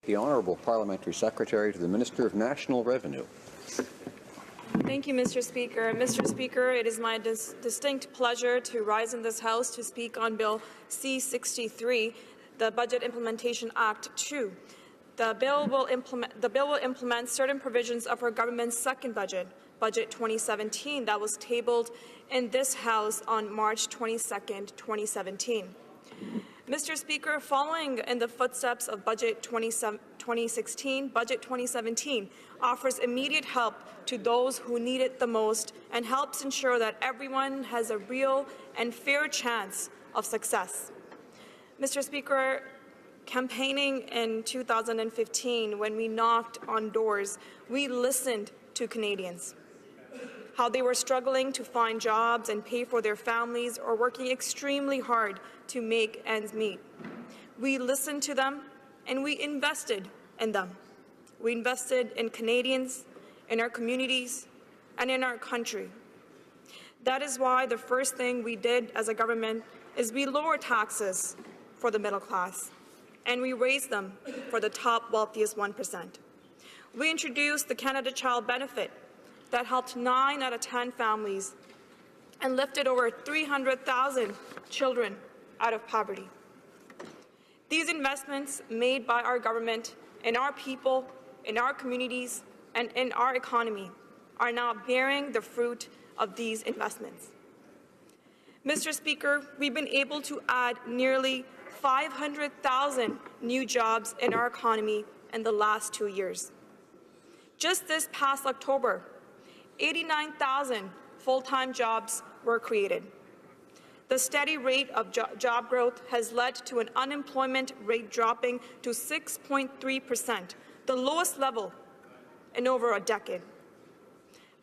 The Honourable Parliamentary Secretary to the Minister of National Revenue. Thank you, Mr. Speaker. Mr. Speaker, it is my distinct pleasure to rise in this House to speak on Bill C-63, the Budget Implementation Act 2. The bill will implement certain provisions of our government's second budget, Budget 2017, that was tabled in this House on March 22, 2017. Mr. Speaker, following in the footsteps of Budget 2016, Budget 2017 offers immediate help to those who need it the most and helps ensure that everyone has a real and fair chance of success. Mr. Speaker, campaigning in 2015, when we knocked on doors, we listened to Canadians, how they were struggling to find jobs and pay for their families or working extremely hard to make ends meet. We listened to them and we invested in them. We invested in Canadians, in our communities, and in our country. That is why the first thing we did as a government is we lowered taxes for the middle class, and we raised them for the top wealthiest 1%. We introduced the Canada Child Benefit that helped 9 out of 10 families and lifted over 300,000 children out of poverty. These investments made by our government in our people, in our communities, and in our economy are now bearing the fruit of these investments. Mr. Speaker, we've been able to add nearly 500,000 new jobs in our economy in the last 2 years. Just this past October, 89,000 full-time jobs were created. The steady rate of job growth has led to an unemployment rate dropping to 6.3%, the lowest level in over a decade.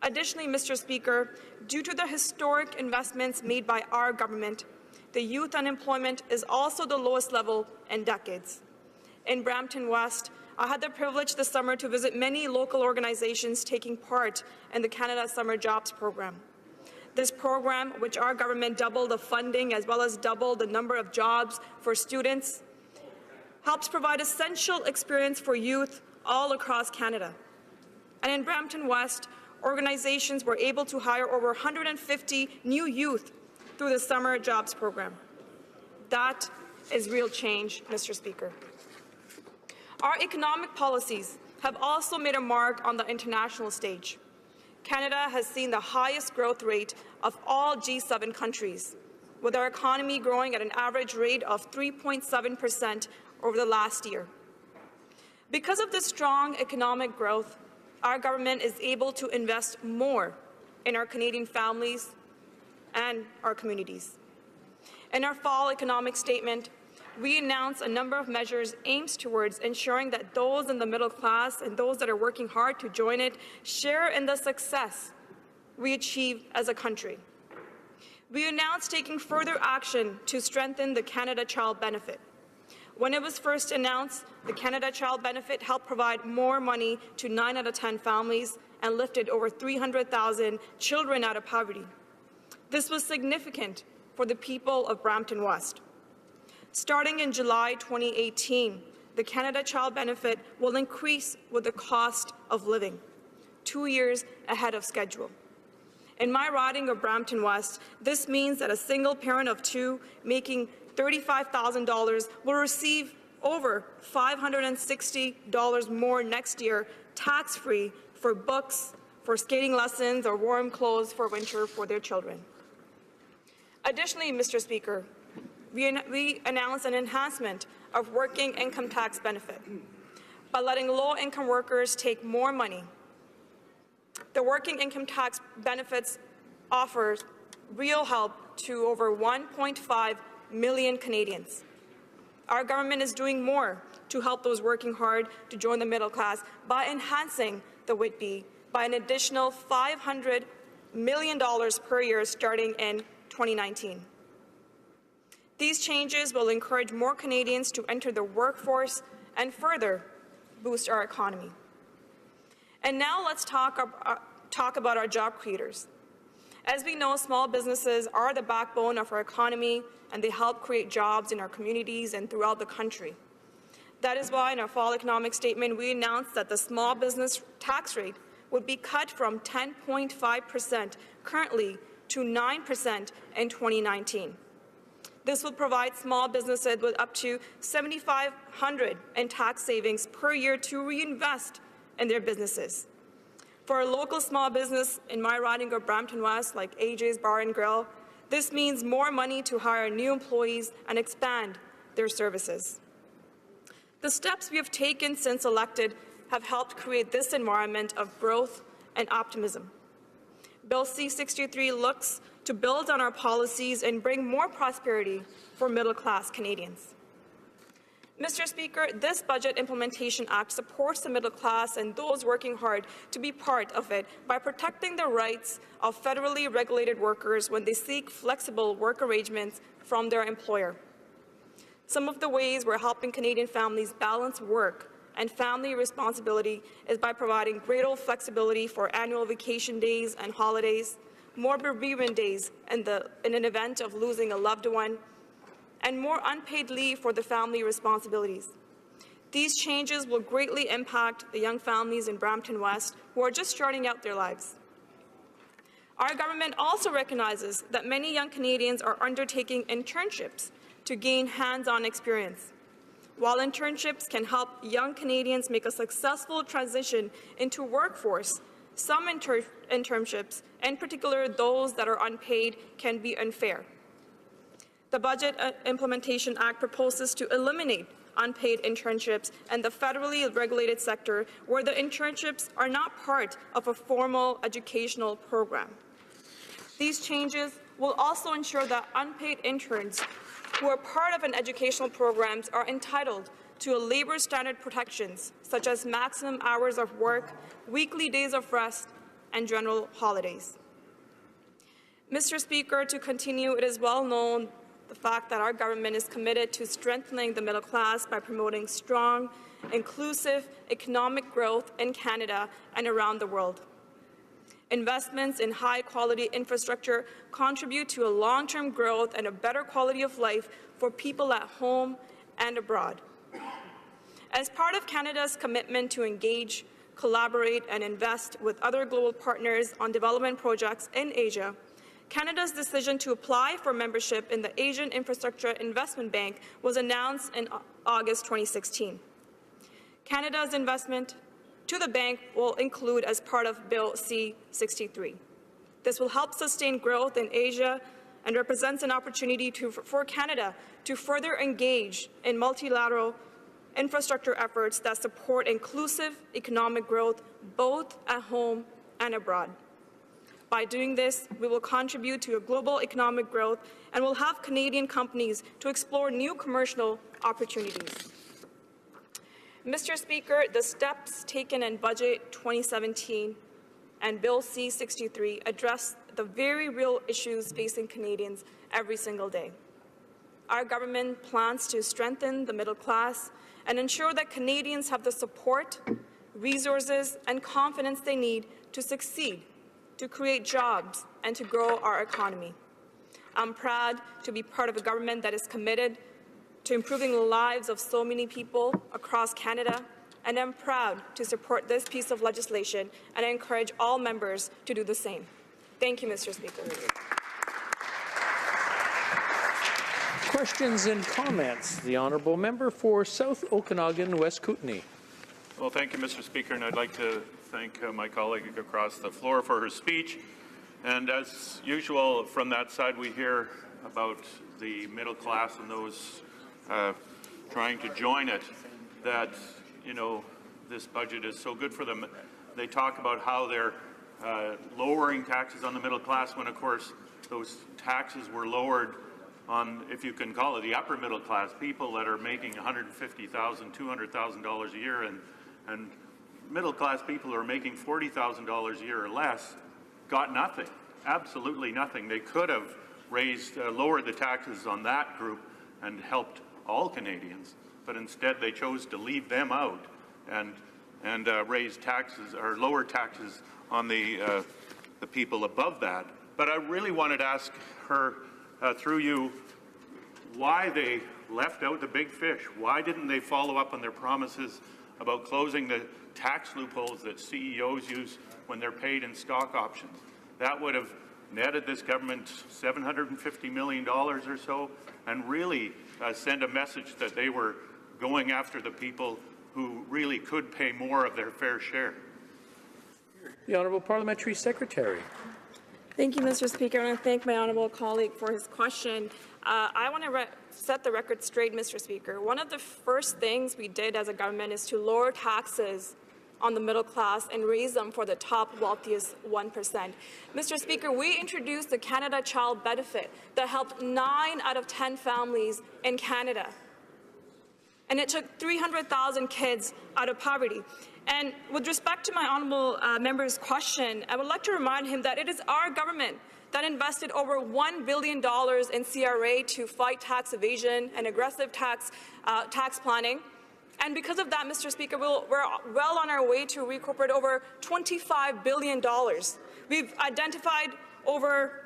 Additionally, Mr. Speaker, due to the historic investments made by our government, the youth unemployment is also the lowest level in decades. In Brampton West, I had the privilege this summer to visit many local organizations taking part in the Canada Summer Jobs Program. This program, which our government doubled the funding as well as doubled the number of jobs for students, helps provide essential experience for youth all across Canada. And in Brampton West, organizations were able to hire over 150 new youth through the Summer Jobs Program. That is real change, Mr. Speaker. Our economic policies have also made a mark on the international stage. Canada has seen the highest growth rate of all G7 countries, with our economy growing at an average rate of 3.7% over the last year. Because of this strong economic growth, our government is able to invest more in our Canadian families and our communities. In our fall economic statement, we announced a number of measures aimed towards ensuring that those in the middle class and those that are working hard to join it share in the success we achieve as a country. We announced taking further action to strengthen the Canada Child Benefit. When it was first announced, the Canada Child Benefit helped provide more money to 9 out of 10 families and lifted over 300,000 children out of poverty. This was significant for the people of Brampton West. Starting in July 2018, the Canada Child Benefit will increase with the cost of living, 2 years ahead of schedule. In my riding of Brampton West, this means that a single parent of 2 making $35,000 will receive over $560 more next year, tax-free, for books, for skating lessons, or warm clothes for winter for their children. Additionally, Mr. Speaker, we announced an enhancement of working income tax benefit by letting low-income workers take more money. The working income tax benefits offers real help to over 1.5 million Canadians. Our government is doing more to help those working hard to join the middle class by enhancing the WITB by an additional $500 million per year starting in 2019. These changes will encourage more Canadians to enter the workforce and further boost our economy. And now let's talk about our job creators. As we know, small businesses are the backbone of our economy, and they help create jobs in our communities and throughout the country. That is why in our fall economic statement, we announced that the small business tax rate would be cut from 10.5% currently to 9% in 2019. This will provide small businesses with up to $7,500 in tax savings per year to reinvest in their businesses. For a local small business in my riding of Brampton West, like AJ's Bar and Grill, this means more money to hire new employees and expand their services. The steps we have taken since elected have helped create this environment of growth and optimism. Bill C-63 looks to build on our policies and bring more prosperity for middle-class Canadians. Mr. Speaker, this Budget Implementation Act supports the middle class and those working hard to be part of it by protecting the rights of federally regulated workers when they seek flexible work arrangements from their employer. Some of the ways we're helping Canadian families balance work and family responsibility is by providing greater flexibility for annual vacation days and holidays, more bereavement days in an event of losing a loved one, and more unpaid leave for the family responsibilities. These changes will greatly impact the young families in Brampton West who are just starting out their lives. Our government also recognizes that many young Canadians are undertaking internships to gain hands-on experience. While internships can help young Canadians make a successful transition into workforce, some internships, in particular those that are unpaid, can be unfair. The Budget Implementation Act proposes to eliminate unpaid internships in the federally regulated sector where the internships are not part of a formal educational program. These changes will also ensure that unpaid interns who are part of an educational program are entitled to labor standard protections such as maximum hours of work, weekly days of rest, and general holidays. Mr. Speaker, to continue, it is well known the fact that our government is committed to strengthening the middle class by promoting strong, inclusive economic growth in Canada and around the world. Investments in high-quality infrastructure contribute to a long-term growth and a better quality of life for people at home and abroad. As part of Canada's commitment to engage, collaborate, and invest with other global partners on development projects in Asia, Canada's decision to apply for membership in the Asian Infrastructure Investment Bank was announced in August 2016. Canada's investment to the bank will include as part of Bill C-63. This will help sustain growth in Asia and represents an opportunity for Canada to further engage in multilateral infrastructure efforts that support inclusive economic growth both at home and abroad. By doing this, we will contribute to a global economic growth and will have Canadian companies to explore new commercial opportunities. Mr. Speaker, the steps taken in Budget 2017 and Bill C-63 address the very real issues facing Canadians every single day. Our government plans to strengthen the middle class and ensure that Canadians have the support, resources, and confidence they need to succeed, to create jobs, and to grow our economy. I'm proud to be part of a government that is committed to improving the lives of so many people across Canada, and I'm proud to support this piece of legislation, and I encourage all members to do the same. Thank you, Mr. Speaker. Questions and comments. The honourable member for South Okanagan, West Kootenay. Well, thank you, Mr. Speaker, and I'd like to thank my colleague across the floor for her speech. And as usual, from that side, we hear about the middle class and those trying to join it, that, you know, this budget is so good for them. They talk about how they're lowering taxes on the middle class when, of course, those taxes were lowered on, if you can call it, the upper middle class, people that are making $150,000, $200,000 a year, and middle class people who are making $40,000 a year or less got nothing, absolutely nothing. They could have raised, lowered the taxes on that group and helped all Canadians, but instead they chose to leave them out and raise taxes or lower taxes on the people above that. But I really wanted to ask her, through you, why they left out the big fish. Why didn't they follow up on their promises about closing the tax loopholes that CEOs use when they're paid in stock options? That would have netted this government $750 million or so, and really send a message that they were going after the people who really could pay more of their fair share. The Honourable Parliamentary Secretary. Thank you, Mr. Speaker. I want to thank my honourable colleague for his question. I want to set the record straight, Mr. Speaker. One of the first things we did as a government is to lower taxes on the middle class and raise them for the top wealthiest 1%. Mr. Speaker, we introduced the Canada Child Benefit that helped 9 out of 10 families in Canada. And it took 300,000 kids out of poverty. And with respect to my honourable member's question, I would like to remind him that it is our government that invested over $1 billion in CRA to fight tax evasion and aggressive tax planning. And because of that, Mr. Speaker, we're well on our way to recuperate over $25 billion. We've identified over,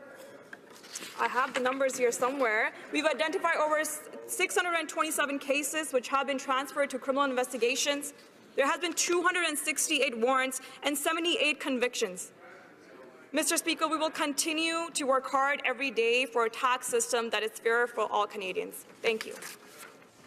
I have the numbers here somewhere, we've identified over 627 cases which have been transferred to criminal investigations. There has been 268 warrants and 78 convictions. Mr. Speaker, we will continue to work hard every day for a tax system that is fair for all Canadians. Thank you.